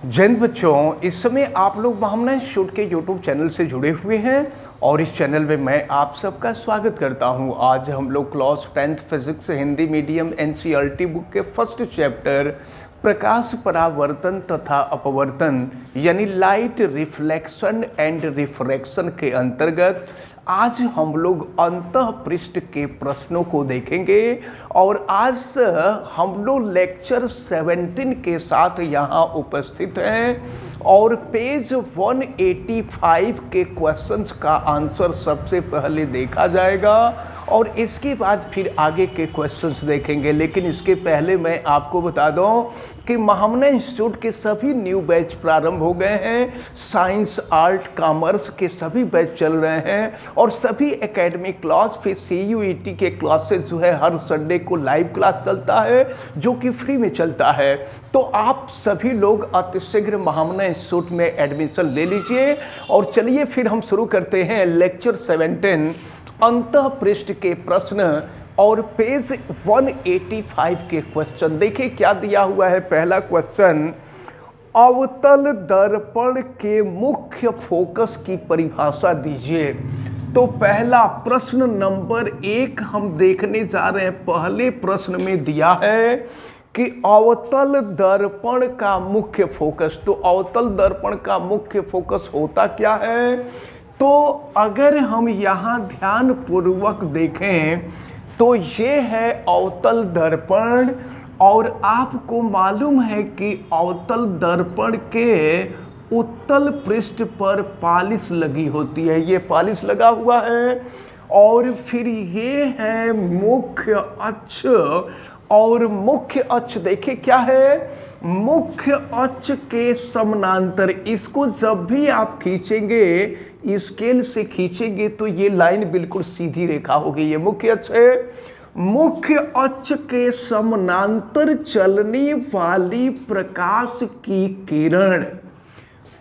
जय हिंद बच्चों, इस समय आप लोग भावना इंस्टीट्यूट के यूट्यूब चैनल से जुड़े हुए हैं और इस चैनल में मैं आप सबका स्वागत करता हूं। आज हम लोग class 10th physics Hindi medium NCERT book के फर्स्ट चैप्टर प्रकाश परावर्तन तथा अपवर्तन यानी लाइट रिफ्लेक्शन एंड रिफ्रैक्शन के अंतर्गत आज हम लोग अंतः पृष्ठ के प्रश्नों को देखेंगे और आज हम लोग लेक्चर 17 के साथ यहाँ उपस्थित हैं और पेज 185 के क्वेश्चंस का आंसर सबसे पहले देखा जाएगा और इसके बाद फिर आगे के क्वेश्चंस देखेंगे। लेकिन इसके पहले मैं आपको बता दूं कि महामना इंस्टीट्यूट के सभी न्यू बैच प्रारंभ हो गए हैं। साइंस, आर्ट, कॉमर्स के सभी बैच चल रहे हैं और सभी एकेडमिक क्लास फिर CUET के क्लासेस जो है हर संडे को लाइव क्लास चलता है जो कि फ्री में चलता है। तो आप सभी लोग अतिशीघ्र महामना इंस्टीट्यूट में एडमिशन ले लीजिए और चलिए फिर हम शुरू करते हैं लेक्चर 17 अंतः पृष्ठ के प्रश्न और पेज 185 के क्वेश्चन। देखिए क्या दिया हुआ है। पहला क्वेश्चन, अवतल दर्पण के मुख्य फोकस की परिभाषा दीजिए। तो पहला प्रश्न नंबर 1 हम देखने जा रहे हैं। पहले प्रश्न में दिया है कि अवतल दर्पण का मुख्य फोकस। तो अवतल दर्पण का मुख्य फोकस होता क्या है? तो अगर हम यहाँ ध्यान पूर्वक देखें तो ये है अवतल दर्पण और आपको मालूम है कि अवतल दर्पण के उत्तल पृष्ठ पर पालिश लगी होती है। ये पालिश लगा हुआ है और फिर ये है मुख्य अक्ष और मुख्य अक्ष देखिए क्या है, मुख्य अक्ष के समानांतर। इसको जब भी आप खींचेंगे, स्केल से खींचेंगे तो ये लाइन बिल्कुल सीधी रेखा होगी। ये मुख्य अक्ष है। मुख्य अक्ष के समानांतर चलने वाली प्रकाश की किरण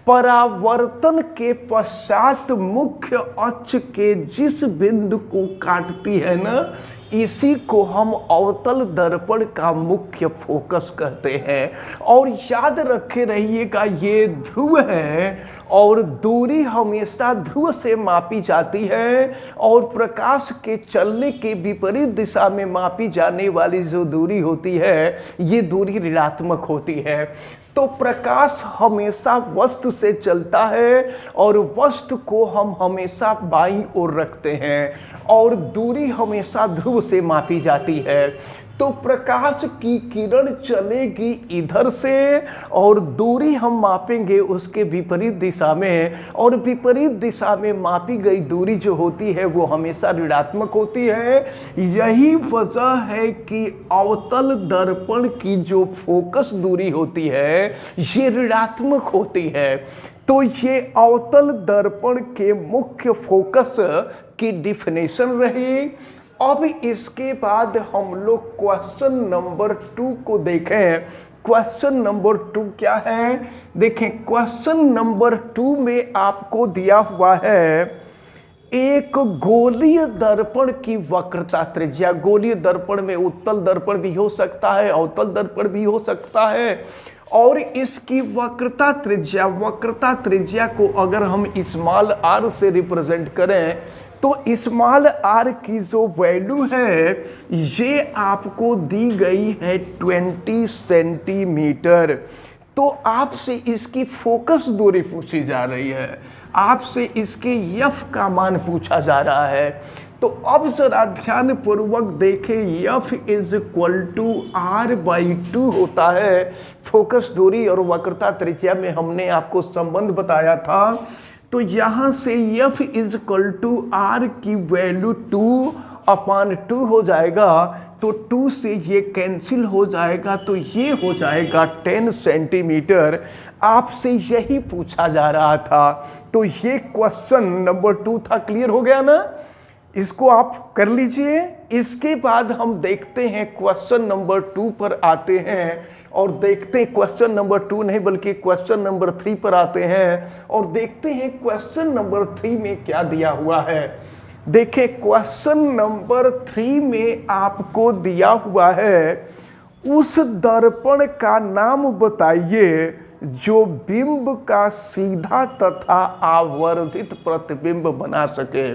परावर्तन के पश्चात मुख्य अक्ष के जिस बिंदु को काटती है ना, इसी को हम अवतल दर्पण का मुख्य फोकस कहते हैं। और याद रखे रहिएगा ये ध्रुव है और दूरी हमेशा ध्रुव से मापी जाती है और प्रकाश के चलने के विपरीत दिशा में मापी जाने वाली जो दूरी होती है ये दूरी ऋणात्मक होती है। तो प्रकाश हमेशा वस्तु से चलता है और वस्तु को हम हमेशा बाईं ओर रखते हैं और दूरी हमेशा ध्रुव से मापी जाती है। तो प्रकाश की किरण चलेगी इधर से और दूरी हम मापेंगे उसके विपरीत दिशा में और विपरीत दिशा में मापी गई दूरी जो होती है वो हमेशा ऋणात्मक होती है। यही वजह है कि अवतल दर्पण की जो फोकस दूरी होती है ये ऋणात्मक होती है। तो ये अवतल दर्पण के मुख्य फोकस की डिफिनेशन रही। अब इसके बाद हम लोग क्वेश्चन नंबर 2 को देखें। क्वेश्चन नंबर 2 क्या है? देखें क्वेश्चन नंबर 2 में आपको दिया हुआ है एक गोलीय दर्पण की वक्रता त्रिज्या। गोलीय दर्पण में उत्तल दर्पण भी हो सकता है, अवतल दर्पण भी हो सकता है और इसकी वक्रता त्रिज्या को अगर हम स्मॉल r से रिप्रेजेंट करें तो स्मॉल r की जो वैल्यू है ये आपको दी गई है 20 सेंटीमीटर। तो आपसे इसकी फोकस दूरी पूछी जा रही है, आपसे इसके f का मान पूछा जा रहा है। तो अब जरा ध्यान पूर्वक देखें, F = R/2 होता है फोकस दूरी और वक्रता त्रिज्या में हमने आपको संबंध बताया था। तो यहाँ से F = R की वैल्यू 2/2 हो जाएगा। तो 2 से ये कैंसिल हो जाएगा तो ये हो जाएगा 10 सेंटीमीटर। आपसे यही पूछा जा रहा था। तो ये क्वेश्चन नंबर 2 था। क्लियर हो गया ना? इसको आप कर लीजिए। इसके बाद हम देखते हैं क्वेश्चन नंबर 2 पर आते हैं और देखते हैं क्वेश्चन नंबर 2 नहीं बल्कि क्वेश्चन नंबर 3 पर आते हैं और देखते हैं क्वेश्चन नंबर 3 में क्या दिया हुआ है। देखिए क्वेश्चन नंबर 3 में आपको दिया हुआ है उस दर्पण का नाम बताइए जो बिंब का सीधा तथा आवर्धित प्रतिबिंब बना सके।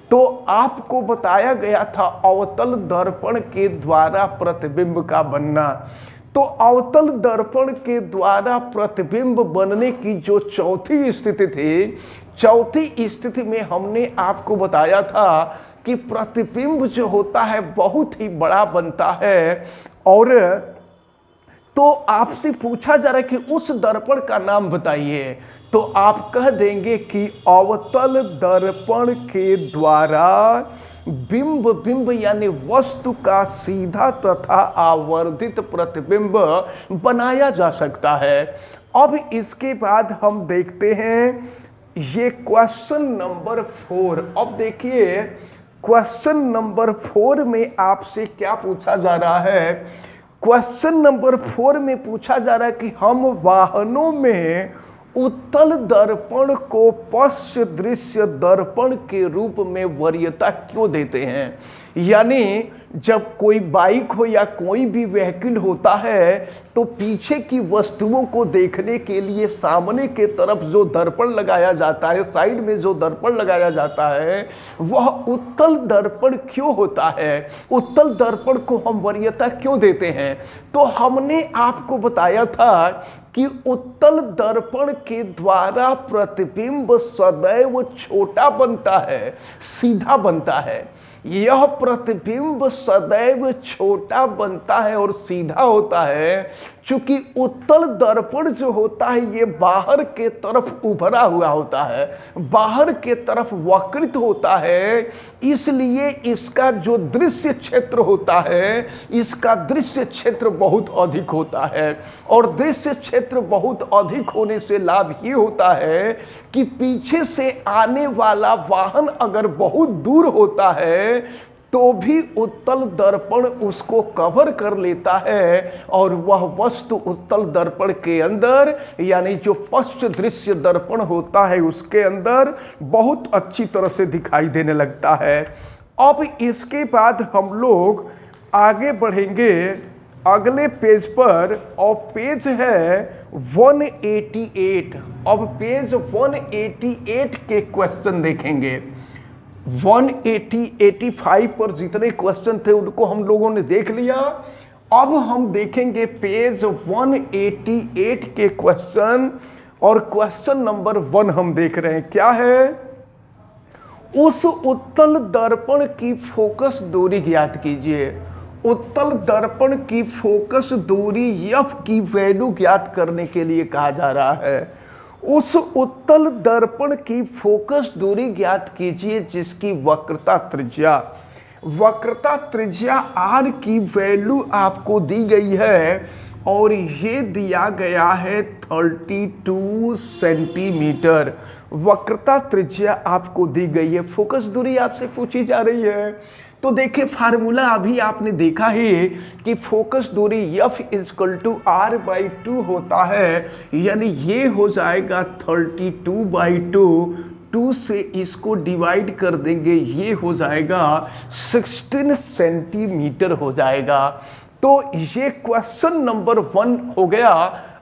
तो आपको बताया गया था अवतल दर्पण के द्वारा प्रतिबिंब का बनना। तो अवतल दर्पण के द्वारा प्रतिबिंब बनने की जो चौथी स्थिति थी, चौथी स्थिति में हमने आपको बताया था कि प्रतिबिंब जो होता है बहुत ही बड़ा बनता है। और तो आपसे पूछा जा रहा है कि उस दर्पण का नाम बताइए, तो आप कह देंगे कि अवतल दर्पण के द्वारा बिंब यानी वस्तु का सीधा तथा आवर्धित प्रतिबिंब बनाया जा सकता है। अब इसके बाद हम देखते हैं ये क्वेश्चन नंबर 4। अब देखिए क्वेश्चन नंबर 4 में आपसे क्या पूछा जा रहा है। क्वेश्चन नंबर 4 में पूछा जा रहा है कि हम वाहनों में उत्तल दर्पण को पश्च दृश्य दर्पण के रूप में वरीयता क्यों देते हैं। यानी जब कोई बाइक हो या कोई भी व्हीकल होता है तो पीछे की वस्तुओं को देखने के लिए सामने के तरफ जो दर्पण लगाया जाता है, साइड में जो दर्पण लगाया जाता है, वह उत्तल दर्पण क्यों होता है, उत्तल दर्पण को हम वरीयता क्यों देते हैं। तो हमने आपको बताया था कि उत्तल दर्पण के द्वारा प्रतिबिंब सदैव छोटा बनता है, सीधा बनता है। यह प्रतिबिंब सदैव छोटा बनता है और सीधा होता है, क्योंकि उत्तल दर्पण जो होता है ये बाहर के तरफ उभरा हुआ होता है, बाहर के तरफ वक्रित होता है। इसलिए इसका जो दृश्य क्षेत्र होता है, इसका दृश्य क्षेत्र बहुत अधिक होता है। और दृश्य क्षेत्र बहुत अधिक होने से लाभ ये होता है कि पीछे से आने वाला वाहन अगर बहुत दूर होता है तो भी उत्तल दर्पण उसको कवर कर लेता है और वह वस्तु उत्तल दर्पण के अंदर यानी जो पश्च दृश्य दर्पण होता है उसके अंदर बहुत अच्छी तरह से दिखाई देने लगता है। अब इसके बाद हम लोग आगे बढ़ेंगे अगले पेज पर, और पेज है 188। अब पेज 188 के क्वेश्चन देखेंगे। 185 पर जितने क्वेश्चन थे उनको हम लोगों ने देख लिया। अब हम देखेंगे पेज 188 के क्वेश्चन, और क्वेश्चन नंबर 1 हम देख रहे हैं। क्या है? उस उत्तल दर्पण की फोकस दूरी ज्ञात कीजिए। उत्तल दर्पण की फोकस दूरी एफ की वैल्यू ज्ञात करने के लिए कहा जा रहा है। उस उत्तल दर्पण की फोकस दूरी ज्ञात कीजिए जिसकी वक्रता त्रिज्या r की वैल्यू आपको दी गई है और ये दिया गया है 32 सेंटीमीटर। वक्रता त्रिज्या आपको दी गई है, फोकस दूरी आपसे पूछी जा रही है। तो देखिए फार्मूला अभी आपने देखा ही कि फोकस दूरी F = r/2 होता है, यानी ये हो जाएगा 32/2। 2 से इसको डिवाइड कर देंगे, ये हो जाएगा 16 सेंटीमीटर हो जाएगा। तो ये क्वेश्चन नंबर 1 हो गया।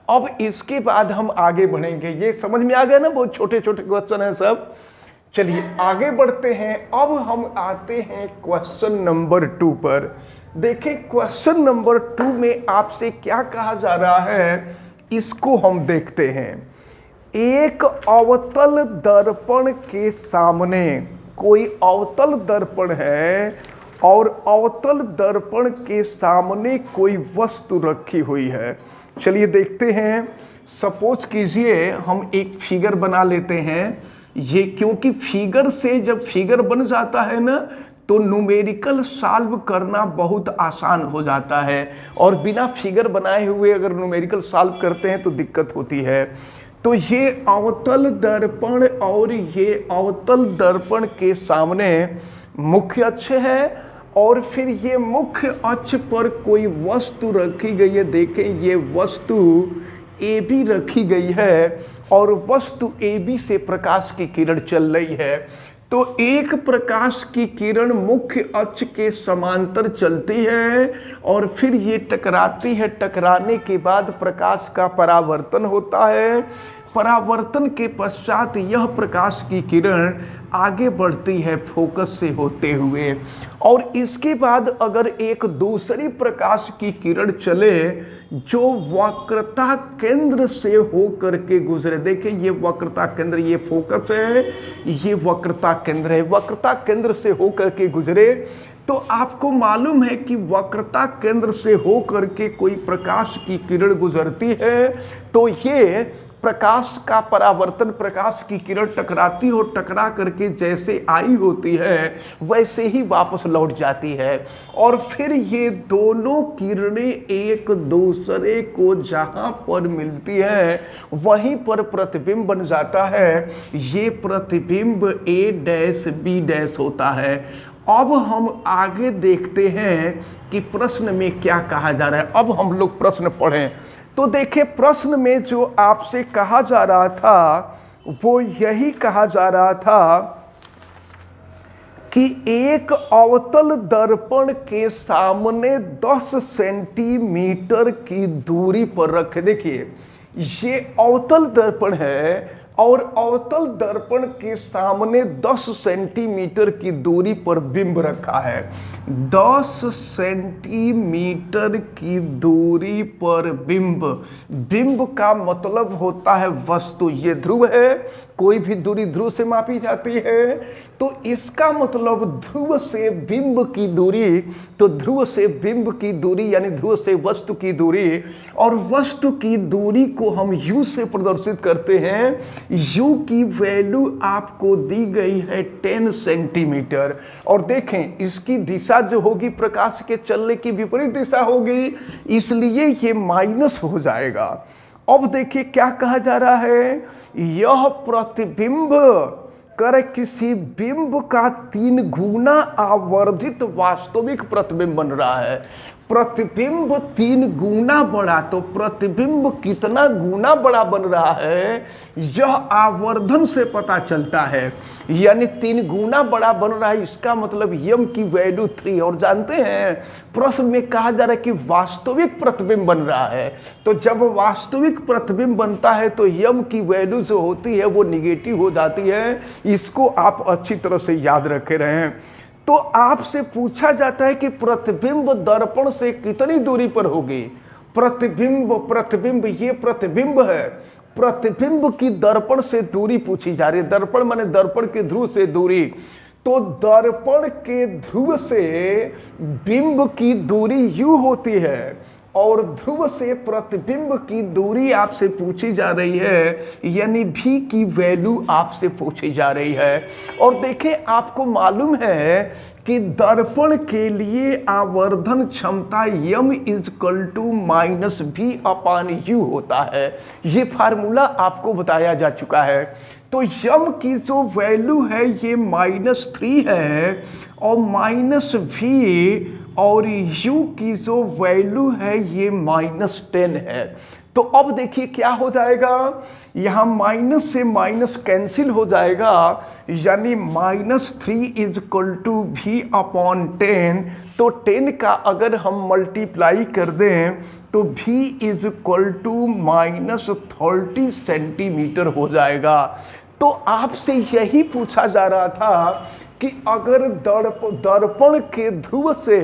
अब इसके बाद हम आगे बढ़ेंगे। ये समझ में आ गया ना, बहुत छोटे छोटे क्वेश्चन हैं सब। चलिए आगे बढ़ते हैं। अब हम आते हैं क्वेश्चन नंबर 2 पर। देखिए क्वेश्चन नंबर 2 में आपसे क्या कहा जा रहा है, इसको हम देखते हैं। एक अवतल दर्पण के सामने, कोई अवतल दर्पण है और अवतल दर्पण के सामने कोई वस्तु रखी हुई है। चलिए देखते हैं। सपोज कीजिए हम एक फिगर बना लेते हैं। ये क्योंकि फिगर से जब फिगर बन जाता है ना तो न्यूमेरिकल सॉल्व करना बहुत आसान हो जाता है, और बिना फिगर बनाए हुए अगर न्यूमेरिकल सॉल्व करते हैं तो दिक्कत होती है। तो ये अवतल दर्पण और ये अवतल दर्पण के सामने मुख्य अक्ष है, और फिर ये मुख्य अक्ष पर कोई वस्तु रखी गई है। देखें ये वस्तु AB रखी गई है और वस्तु AB से प्रकाश की किरण चल रही है। तो एक प्रकाश की किरण मुख्य अक्ष के समांतर चलती है और फिर ये टकराती है। टकराने के बाद प्रकाश का परावर्तन होता है। परावर्तन के पश्चात यह प्रकाश की किरण आगे बढ़ती है फोकस से होते हुए, और इसके बाद अगर एक दूसरी प्रकाश की किरण चले जो वक्रता केंद्र से होकर के गुजरे। देखिए ये वक्रता केंद्र, ये फोकस है, ये वक्रता केंद्र है, वक्रता केंद्र से होकर के गुजरे, तो आपको मालूम है कि वक्रता केंद्र से होकर के कोई प्रकाश की किरण गुजरती है तो ये प्रकाश का परावर्तन, प्रकाश की किरण टकराती हो, टकरा करके जैसे आई होती है वैसे ही वापस लौट जाती है, और फिर ये दोनों किरणें एक दूसरे को जहां पर मिलती है वहीं पर प्रतिबिंब बन जाता है। ये प्रतिबिंब ए डैश बी डैश होता है। अब हम आगे देखते हैं कि प्रश्न में क्या कहा जा रहा है। अब हम लोग प्रश्न पढ़ें तो देखिए प्रश्न में जो आपसे कहा जा रहा था वो यही कहा जा रहा था कि एक अवतल दर्पण के सामने 10 सेंटीमीटर की दूरी पर रखे। देखिए ये अवतल दर्पण है और अवतल दर्पण के सामने 10 सेंटीमीटर की दूरी पर बिंब रखा है। 10 सेंटीमीटर की दूरी पर बिंब, बिंब का मतलब होता है वस्तु। ये ध्रुव है, कोई भी दूरी ध्रुव से मापी जाती है, तो इसका मतलब ध्रुव से बिंब की दूरी, तो ध्रुव से बिंब की दूरी यानी ध्रुव से वस्तु की दूरी, और वस्तु की दूरी को हम u से प्रदर्शित करते हैं। u की वैल्यू आपको दी गई है 10 सेंटीमीटर, और देखें इसकी दिशा जो होगी प्रकाश के चलने की विपरीत दिशा होगी, इसलिए ये माइनस हो जाएगा। अब देखिए क्या कहा जा रहा है, यह प्रतिबिंब कर किसी बिंब का 3 गुना आवर्धित वास्तविक प्रतिबिंब बन रहा है। प्रतिबिंब 3 गुना बड़ा, तो प्रतिबिंब कितना गुना बड़ा बन रहा है यह आवर्धन से पता चलता है, यानी 3 गुना बड़ा बन रहा है, इसका मतलब यम की वैल्यू 3। और जानते हैं प्रश्न में कहा जा रहा है कि वास्तविक प्रतिबिंब बन रहा है, तो जब वास्तविक प्रतिबिंब बनता है तो यम की वैल्यू जो होती है वो निगेटिव हो जाती है। इसको आप अच्छी तरह से याद रखे रहें। तो आपसे पूछा जाता है कि प्रतिबिंब दर्पण से कितनी दूरी पर होगी। प्रतिबिंब ये प्रतिबिंब है, प्रतिबिंब की दर्पण से दूरी पूछी जा रही है। दर्पण माने दर्पण के ध्रुव से दूरी, तो दर्पण के ध्रुव से बिंब की दूरी u होती है और ध्रुव से प्रतिबिंब की दूरी आपसे पूछी जा रही है, यानी v की वैल्यू आपसे पूछी जा रही है। और देखें आपको मालूम है कि दर्पण के लिए आवर्धन क्षमता m = -v/u होता है। ये फार्मूला आपको बताया जा चुका है। तो m की जो वैल्यू है ये -3 है और -v, और u की जो वैल्यू है ये -10 है। तो अब देखिए क्या हो जाएगा, यहाँ माइनस से माइनस कैंसिल हो जाएगा, यानी -3 = v/10। तो 10 का अगर हम मल्टीप्लाई कर दें तो v = -30 सेंटीमीटर हो जाएगा। तो आपसे यही पूछा जा रहा था कि अगर दर्पण के ध्रुव से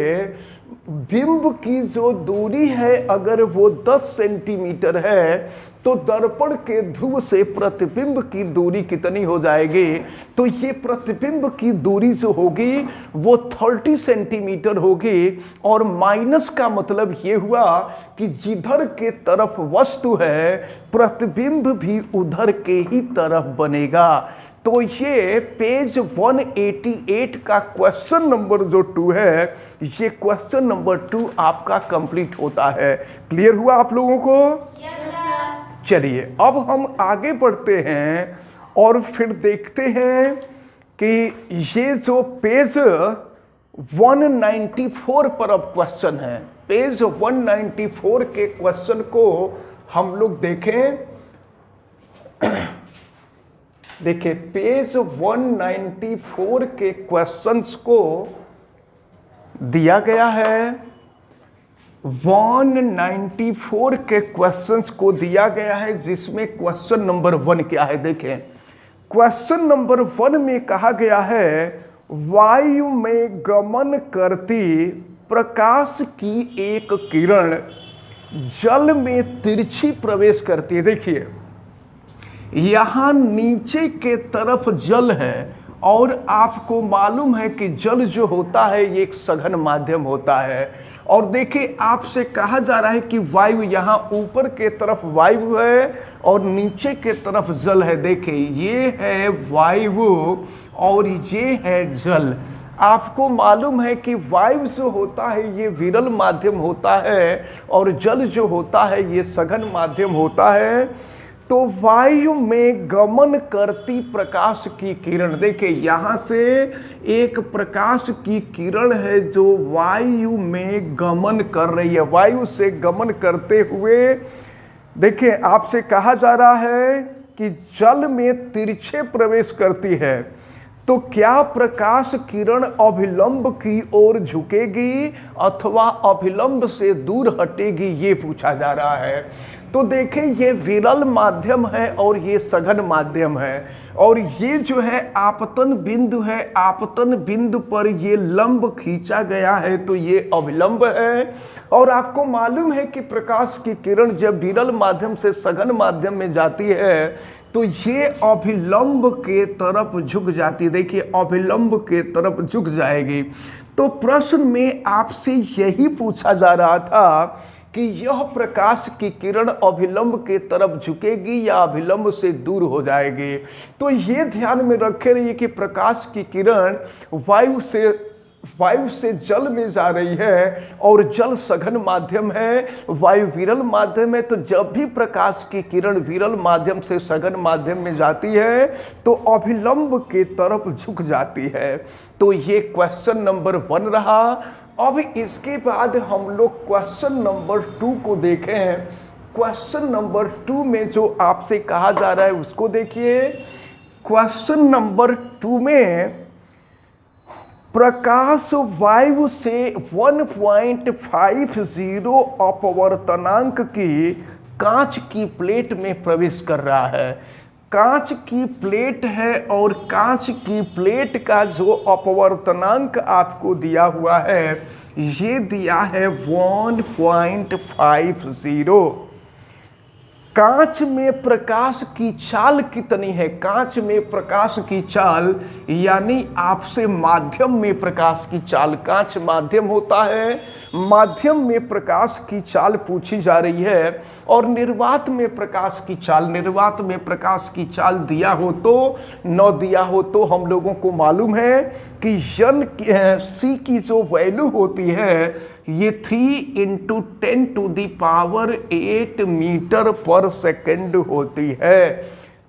बिंब की जो दूरी है अगर वो 10 सेंटीमीटर है तो दर्पण के ध्रुव से प्रतिबिंब की दूरी कितनी हो जाएगी। तो ये प्रतिबिंब की दूरी जो होगी वो 30 सेंटीमीटर होगी, और माइनस का मतलब ये हुआ कि जिधर के तरफ वस्तु है प्रतिबिंब भी उधर के ही तरफ बनेगा। तो ये पेज 188 का क्वेश्चन नंबर जो 2 है, ये क्वेश्चन नंबर 2 आपका कंप्लीट होता है। क्लियर हुआ आप लोगों को? yes, चलिए अब हम आगे बढ़ते हैं और फिर देखते हैं कि ये जो पेज 194 पर अब क्वेश्चन है। पेज 194 के क्वेश्चन को हम लोग देखें। देखिए पेज 194 के क्वेश्चंस को दिया गया है, 194 के क्वेश्चंस को दिया गया है, जिसमें क्वेश्चन नंबर 1 क्या है। देखें क्वेश्चन नंबर 1 में कहा गया है वायु में गमन करती प्रकाश की एक किरण जल में तिरछी प्रवेश करती है। देखिए यहाँ नीचे के तरफ जल है और आपको मालूम है कि जल जो होता है ये एक सघन माध्यम होता है। और देखिए आपसे कहा जा रहा है कि वायु यहाँ ऊपर के तरफ वायु है और नीचे के तरफ जल है। देखिए ये है वायु और ये है जल। आपको मालूम है कि वायु जो होता है ये विरल माध्यम होता है और जल जो होता है ये सघन माध्यम होता है। तो वायु में गमन करती प्रकाश की किरण, देखिए यहाँ से एक प्रकाश की किरण है जो वायु में गमन कर रही है। वायु से गमन करते हुए देखिए आपसे कहा जा रहा है कि जल में तिरछे प्रवेश करती है। तो क्या प्रकाश किरण अभिलंब की ओर झुकेगी अथवा अभिलंब से दूर हटेगी, ये पूछा जा रहा है। तो देखें ये विरल माध्यम है और ये सघन माध्यम है और ये जो है आपतन बिंदु है, आपतन बिंदु पर ये लंब खींचा गया है तो ये अभिलंब है। और आपको मालूम है कि प्रकाश की किरण जब विरल माध्यम से सघन माध्यम में जाती है तो ये अभिलंब के तरफ झुक जाती है। देखिए अभिलंब के तरफ झुक जाएगी। तो प्रश्न में आपसे यही पूछा जा रहा था कि यह प्रकाश की किरण अभिलंब के तरफ झुकेगी या अभिलंब से दूर हो जाएगी। तो ये ध्यान में रखे रहिए कि प्रकाश की किरण वायु से जल में जा रही है और जल सघन माध्यम है, वायु विरल माध्यम है। तो जब भी प्रकाश की किरण विरल माध्यम से सघन माध्यम में जाती है तो अभिलंब के तरफ झुक जाती है। तो ये क्वेश्चन नंबर 1 रहा। अब इसके बाद हम लोग क्वेश्चन नंबर 2 को देखें। क्वेश्चन नंबर 2 में जो आपसे कहा जा रहा है उसको देखिए। क्वेश्चन नंबर 2 में प्रकाश वायु से 1.50 अपवर्तनांक की कांच की प्लेट में प्रवेश कर रहा है। कांच की प्लेट है और कांच की प्लेट का जो अपवर्तनांक आपको दिया हुआ है ये दिया है 1.50। कांच में प्रकाश की चाल कितनी है? कांच में प्रकाश की चाल यानी आपसे माध्यम में प्रकाश की चाल, कांच माध्यम होता है, माध्यम में प्रकाश की चाल पूछी जा रही है। और निर्वात में प्रकाश की चाल, निर्वात में प्रकाश की चाल दिया हो तो न दिया हो तो हम लोगों को मालूम है कि सी की जो वैल्यू होती है ये 3 × 10⁸ मीटर पर सेकंड होती है।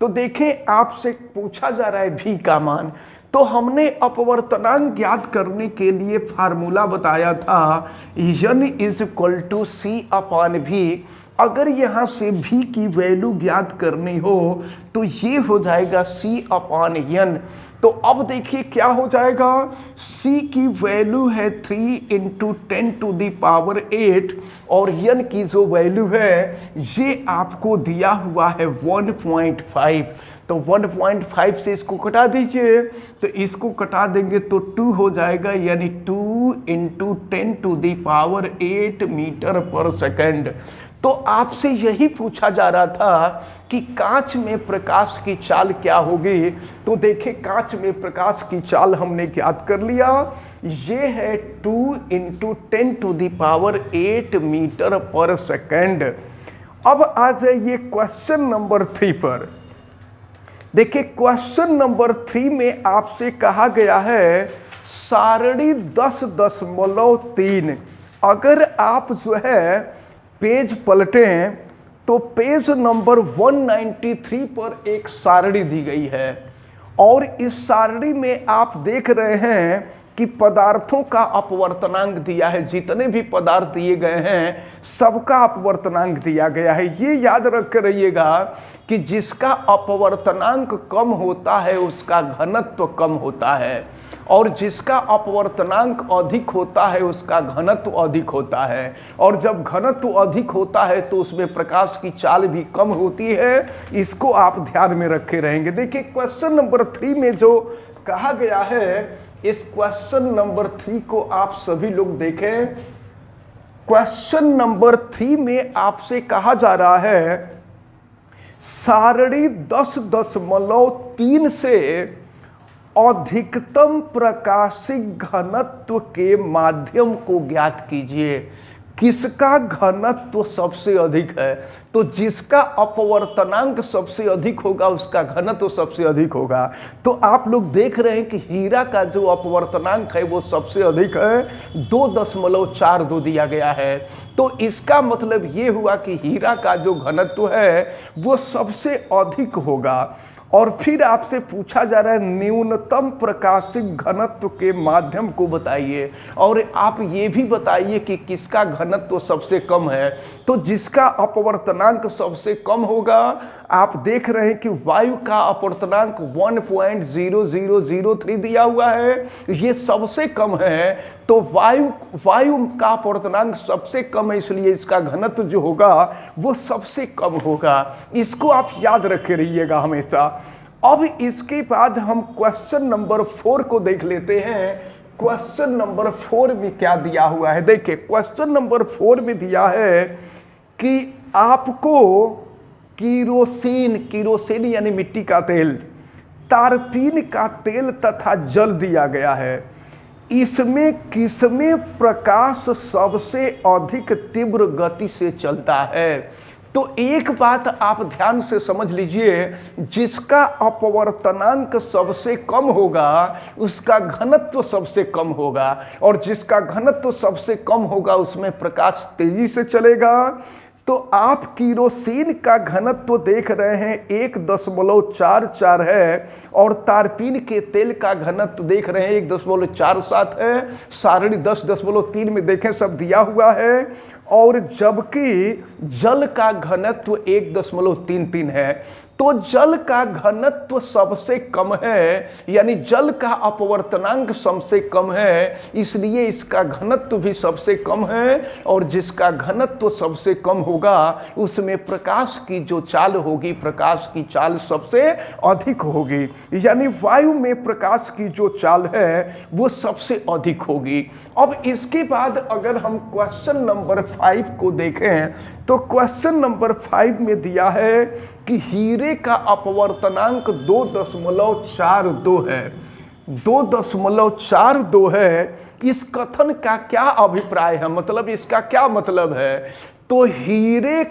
तो देखें आपसे पूछा जा रहा है भी का मान। तो हमने अपवर्तनांक ज्ञात करने के लिए फार्मूला बताया था n = C/v। अगर यहाँ से v की वैल्यू ज्ञात करनी हो तो ये हो जाएगा C/n। तो अब देखिए क्या हो जाएगा, c की वैल्यू है 3 × 10⁸ और n की जो वैल्यू है ये आपको दिया हुआ है 1.5। तो 1.5 से इसको कटा दीजिए, तो इसको कटा देंगे तो 2 हो जाएगा, यानी 2 × 10⁸ मीटर पर सेकंड। तो आपसे यही पूछा जा रहा था कि कांच में प्रकाश की चाल क्या होगी। तो देखिए कांच में प्रकाश की चाल हमने ज्ञात कर लिया, ये है 2 × 10⁸ मीटर पर सेकंड। अब आ जाइए क्वेश्चन नंबर 3 पर। देखिए क्वेश्चन नंबर 3 में आपसे कहा गया है सारणी 10.3। अगर आप जो है पेज पलटें तो पेज नंबर 193 पर एक सारणी दी गई है और इस सारणी में आप देख रहे हैं कि पदार्थों का अपवर्तनांक दिया है, जितने भी पदार्थ दिए गए हैं सबका अपवर्तनांक दिया गया है। ये याद रख रहिएगा कि जिसका अपवर्तनांक कम होता है उसका घनत्व कम होता है, और जिसका अपवर्तनांक अधिक होता है उसका घनत्व अधिक होता है। और जब घनत्व अधिक होता है तो उसमें प्रकाश की चाल भी कम होती है। इसको आप ध्यान में रखे रहेंगे। देखिए क्वेश्चन नंबर 3 में जो कहा गया है, इस क्वेश्चन नंबर 3 को आप सभी लोग देखें। क्वेश्चन नंबर 3 में आपसे कहा जा रहा है सारणी 10.3 से अधिकतम प्रकाशिक घनत्व के माध्यम को ज्ञात कीजिए। किसका घनत्व सबसे अधिक है? तो जिसका अपवर्तनांक सबसे अधिक होगा उसका घनत्व सबसे अधिक होगा। तो आप लोग देख रहे हैं कि हीरा का जो अपवर्तनांक है वो सबसे अधिक है, 2.42 दिया गया है। तो इसका मतलब ये हुआ कि हीरा का जो घनत्व है वो सबसे अधिक होगा। और फिर आपसे पूछा जा रहा है न्यूनतम प्रकाशिक घनत्व के माध्यम को बताइए, और आप ये भी बताइए कि किसका घनत्व सबसे कम है। तो जिसका अपवर्तनांक सबसे कम होगा, आप देख रहे हैं कि वायु का अपवर्तनांक 1.0003 दिया हुआ है, ये सबसे कम है। तो वायु का अपवर्तनांक सबसे कम है, इसलिए इसका घनत्व जो होगा वो सबसे कम होगा। इसको आप याद रखे रहिएगा हमेशा। अब इसके बाद हम क्वेश्चन नंबर 4 को देख लेते हैं। क्वेश्चन नंबर 4 में क्या दिया हुआ है? देखिए क्वेश्चन नंबर 4 में दिया है कि आपको किरोसिन यानी मिट्टी का तेल, तारपीन का तेल तथा जल दिया गया है। इसमें किसमें प्रकाश सबसे अधिक तीव्र गति से चलता है? तो एक बात आप ध्यान से समझ लीजिए, जिसका अपवर्तनांक सबसे कम होगा उसका घनत्व सबसे कम होगा, और जिसका घनत्व सबसे कम होगा उसमें प्रकाश तेजी से चलेगा। तो आप किरोसिन का घनत्व देख रहे हैं 1.44 है, और तारपीन के तेल का घनत्व देख रहे हैं 1.47 है। सारणी 10.3 में देखें सब दिया हुआ है। और जबकि जल का घनत्व 1.33 है। तो जल का घनत्व सबसे कम है, यानी जल का अपवर्तनांक सबसे कम है, इसलिए इसका घनत्व भी सबसे कम है। और जिसका घनत्व सबसे कम होगा उसमें प्रकाश की जो चाल होगी, प्रकाश की चाल सबसे अधिक होगी। यानी वायु में प्रकाश की जो चाल है वो सबसे अधिक होगी। अब इसके बाद अगर हम क्वेश्चन नंबर 5 को देखें, तो क्वेश्चन नंबर 5 में दिया है कि हीरे का अपवर्तनांक 2.42 है। 2.42 है। इस कथन का क्या अभिप्राय है? मतलब इसका क्या मतलब है? तो हीरे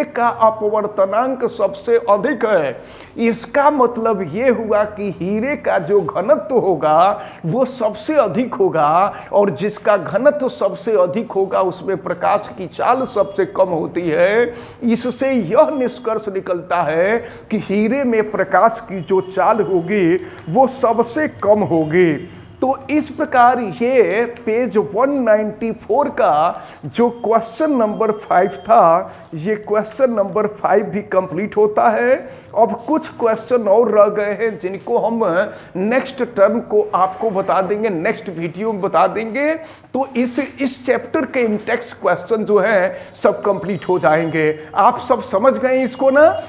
का अपवर्तनांक सबसे अधिक है। इसका मतलब ये हुआ कि हीरे का जो घनत्व होगा वो सबसे अधिक होगा, और जिसका घनत्व सबसे अधिक होगा उसमें प्रकाश की चाल सबसे कम होती है। इससे यह निष्कर्ष निकलता है कि हीरे में प्रकाश की जो चाल होगी वो सबसे कम होगी। तो इस प्रकार ये पेज 194 का जो क्वेश्चन नंबर 5 था, ये क्वेश्चन नंबर 5 भी कंप्लीट होता है। अब कुछ क्वेश्चन और रह गए हैं जिनको हम नेक्स्ट टर्म को आपको बता देंगे, नेक्स्ट वीडियो में बता देंगे। तो इस चैप्टर के इंटेक्स क्वेश्चन जो है सब कंप्लीट हो जाएंगे। आप सब समझ गए इसको ना?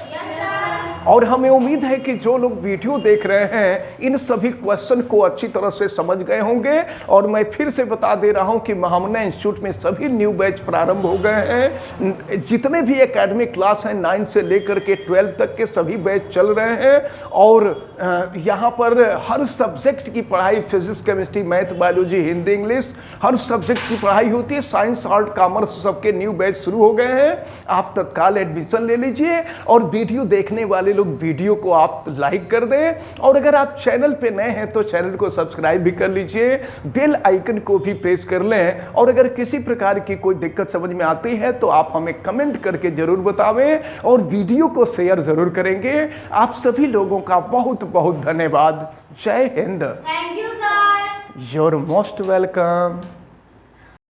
और हमें उम्मीद है कि जो लोग वीडियो देख रहे हैं इन सभी क्वेश्चन को अच्छी तरह से समझ गए होंगे। और मैं फिर से बता दे रहा हूं कि महामना इंस्टीट्यूट में सभी न्यू बैच प्रारंभ हो गए हैं। जितने भी एकेडमिक क्लास हैं 9 से लेकर के 12 तक के सभी बैच चल रहे हैं। और यहाँ पर हर सब्जेक्ट की पढ़ाई, physics, chemistry, math, biology, Hindi, English, हर सब्जेक्ट की पढ़ाई होती है। साइंस, आर्ट, कॉमर्स सबके न्यू बैच शुरू हो गए हैं। आप तत्काल एडमिशन ले लीजिए। और वीडियो देखने वाले लोग वीडियो को आप लाइक कर दें, और अगर आप चैनल पे नए हैं तो चैनल को सब्सक्राइब भी कर लीजिए, बेल आइकन को भी प्रेस कर लें। और अगर किसी प्रकार की कोई दिक्कत समझ में आती है तो आप हमें कमेंट करके जरूर बतावें, और वीडियो को शेयर जरूर करेंगे। आप सभी लोगों का बहुत बहुत धन्यवाद। जय Hind. Thank you sir. You're most welcome.